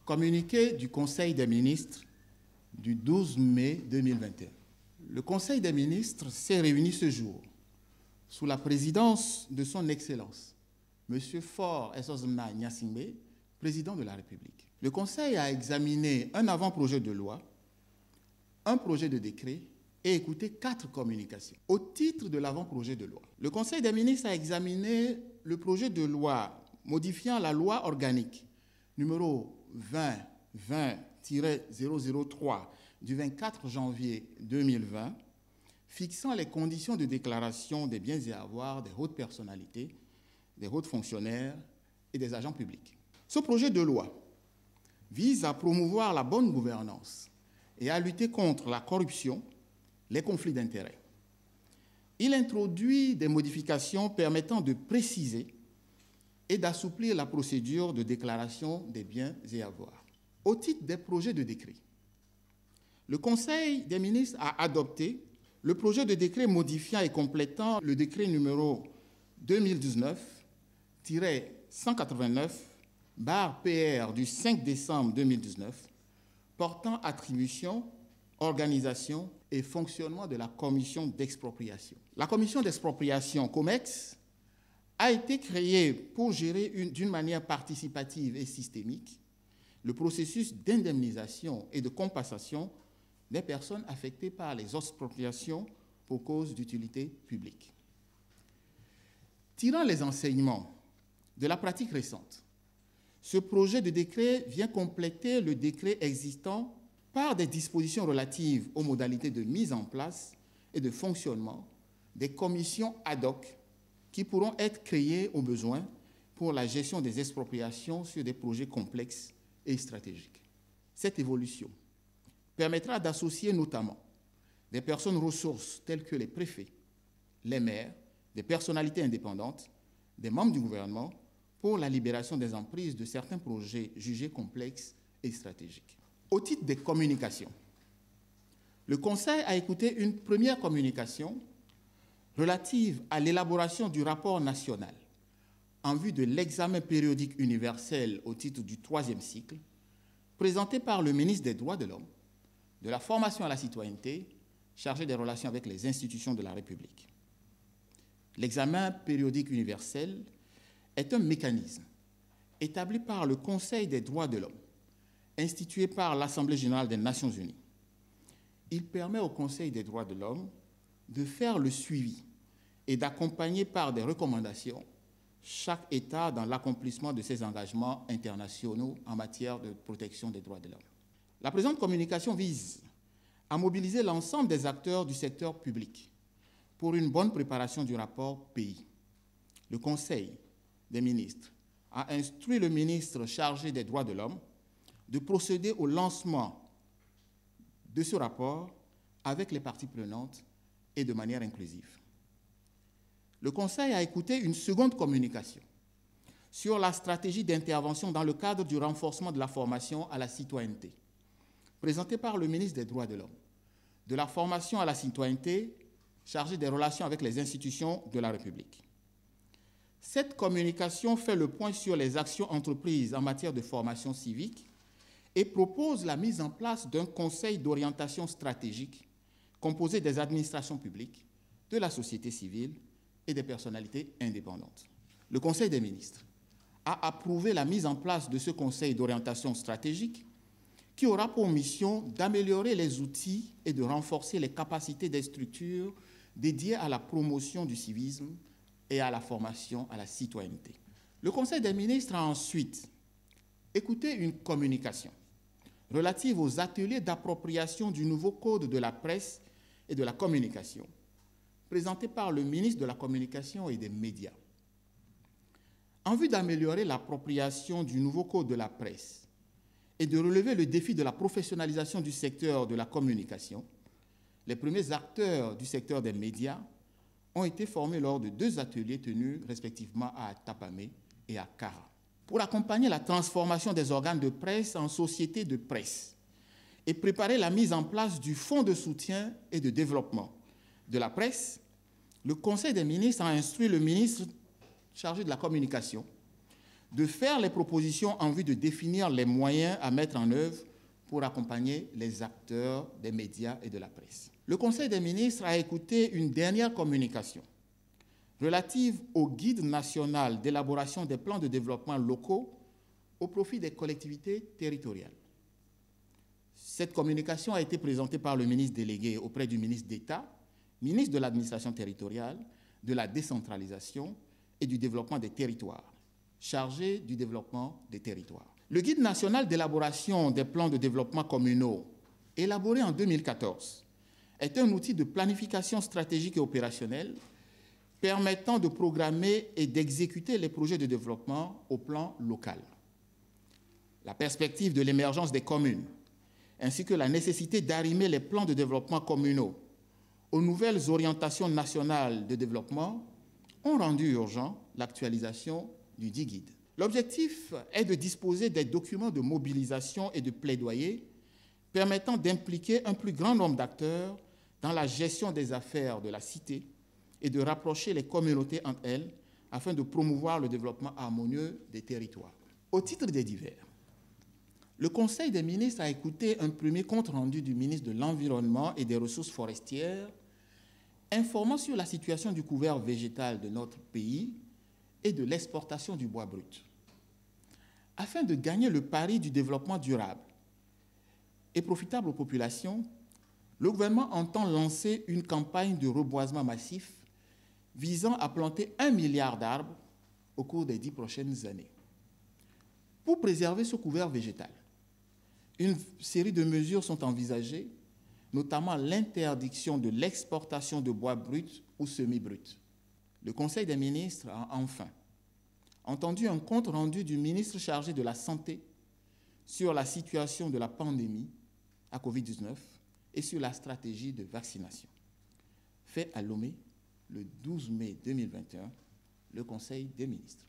Communiqué du Conseil des ministres du 12 mai 2021. Le Conseil des ministres s'est réuni ce jour sous la présidence de son Excellence, M. Faure Essozmna Gnassingbé, président de la République. Le Conseil a examiné un avant-projet de loi, un projet de décret et écouté 4 communications. Au titre de l'avant-projet de loi, le Conseil des ministres a examiné le projet de loi modifiant la loi organique numéro 2020-003 du 24 janvier 2020, fixant les conditions de déclaration des biens et avoirs des hautes personnalités, des hauts fonctionnaires et des agents publics. Ce projet de loi vise à promouvoir la bonne gouvernance et à lutter contre la corruption, les conflits d'intérêts. Il introduit des modifications permettant de préciser et d'assouplir la procédure de déclaration des biens et avoirs. Au titre des projets de décret, le Conseil des ministres a adopté le projet de décret modifiant et complétant le décret numéro 2019-189/PR du 5 décembre 2019 portant attribution, organisation et fonctionnement de la commission d'expropriation. La commission d'expropriation, COMEX, a été créée pour gérer d'une manière participative et systémique le processus d'indemnisation et de compensation des personnes affectées par les expropriations pour cause d'utilité publique. Tirant les enseignements de la pratique récente, ce projet de décret vient compléter le décret existant par des dispositions relatives aux modalités de mise en place et de fonctionnement des commissions ad hoc qui pourront être créées au besoin pour la gestion des expropriations sur des projets complexes et stratégiques. Cette évolution permettra d'associer notamment des personnes ressources telles que les préfets, les maires, des personnalités indépendantes, des membres du gouvernement pour la libération des emprises de certains projets jugés complexes et stratégiques. Au titre des communications, le Conseil a écouté une première communication relative à l'élaboration du rapport national en vue de l'examen périodique universel au titre du 3e cycle, présenté par le ministre des Droits de l'Homme, de la formation à la citoyenneté, chargé des relations avec les institutions de la République. L'examen périodique universel est un mécanisme établi par le Conseil des droits de l'homme, institué par l'Assemblée générale des Nations unies. Il permet au Conseil des droits de l'homme de faire le suivi et d'accompagner par des recommandations chaque État dans l'accomplissement de ses engagements internationaux en matière de protection des droits de l'homme. La présente communication vise à mobiliser l'ensemble des acteurs du secteur public pour une bonne préparation du rapport pays. Le Conseil des ministres a instruit le ministre chargé des droits de l'homme de procéder au lancement de ce rapport avec les parties prenantes et de manière inclusive. Le Conseil a écouté une seconde communication sur la stratégie d'intervention dans le cadre du renforcement de la formation à la citoyenneté, présentée par le ministre des Droits de l'Homme, de la formation à la citoyenneté chargé des relations avec les institutions de la République. Cette communication fait le point sur les actions entreprises en matière de formation civique et propose la mise en place d'un conseil d'orientation stratégique composé des administrations publiques, de la société civile et des personnalités indépendantes. Le Conseil des ministres a approuvé la mise en place de ce conseil d'orientation stratégique qui aura pour mission d'améliorer les outils et de renforcer les capacités des structures dédiées à la promotion du civisme et à la formation à la citoyenneté. Le Conseil des ministres a ensuite écouté une communication relative aux ateliers d'appropriation du nouveau code de la presse et de la communication, présenté par le ministre de la Communication et des Médias. En vue d'améliorer l'appropriation du nouveau code de la presse et de relever le défi de la professionnalisation du secteur de la communication, les premiers acteurs du secteur des médias ont été formés lors de 2 ateliers tenus respectivement à Tapamé et à Kara. Pour accompagner la transformation des organes de presse en sociétés de presse et préparer la mise en place du Fonds de soutien et de développement de la presse, le Conseil des ministres a instruit le ministre chargé de la communication de faire les propositions en vue de définir les moyens à mettre en œuvre pour accompagner les acteurs des médias et de la presse. Le Conseil des ministres a écouté une dernière communication relative au guide national d'élaboration des plans de développement locaux au profit des collectivités territoriales. Cette communication a été présentée par le ministre délégué auprès du ministre d'État, ministre de l'administration territoriale, de la décentralisation et du développement des territoires, chargé du développement des territoires. Le guide national d'élaboration des plans de développement communaux, élaboré en 2014, est un outil de planification stratégique et opérationnelle permettant de programmer et d'exécuter les projets de développement au plan local. La perspective de l'émergence des communes, ainsi que la nécessité d'arrimer les plans de développement communaux aux nouvelles orientations nationales de développement, ont rendu urgent l'actualisation du dit guide. L'objectif est de disposer des documents de mobilisation et de plaidoyer permettant d'impliquer un plus grand nombre d'acteurs dans la gestion des affaires de la cité et de rapprocher les communautés entre elles afin de promouvoir le développement harmonieux des territoires. Au titre des divers, le Conseil des ministres a écouté un premier compte-rendu du ministre de l'Environnement et des Ressources forestières informant sur la situation du couvert végétal de notre pays et de l'exportation du bois brut. Afin de gagner le pari du développement durable et profitable aux populations, le gouvernement entend lancer une campagne de reboisement massif visant à planter 1 milliard d'arbres au cours des 10 prochaines années. Pour préserver ce couvert végétal, une série de mesures sont envisagées, notamment l'interdiction de l'exportation de bois brut ou semi-brut. Le Conseil des ministres a enfin entendu un compte rendu du ministre chargé de la Santé sur la situation de la pandémie à Covid-19 et sur la stratégie de vaccination. Fait à Lomé le 12 mai 2021, le Conseil des ministres.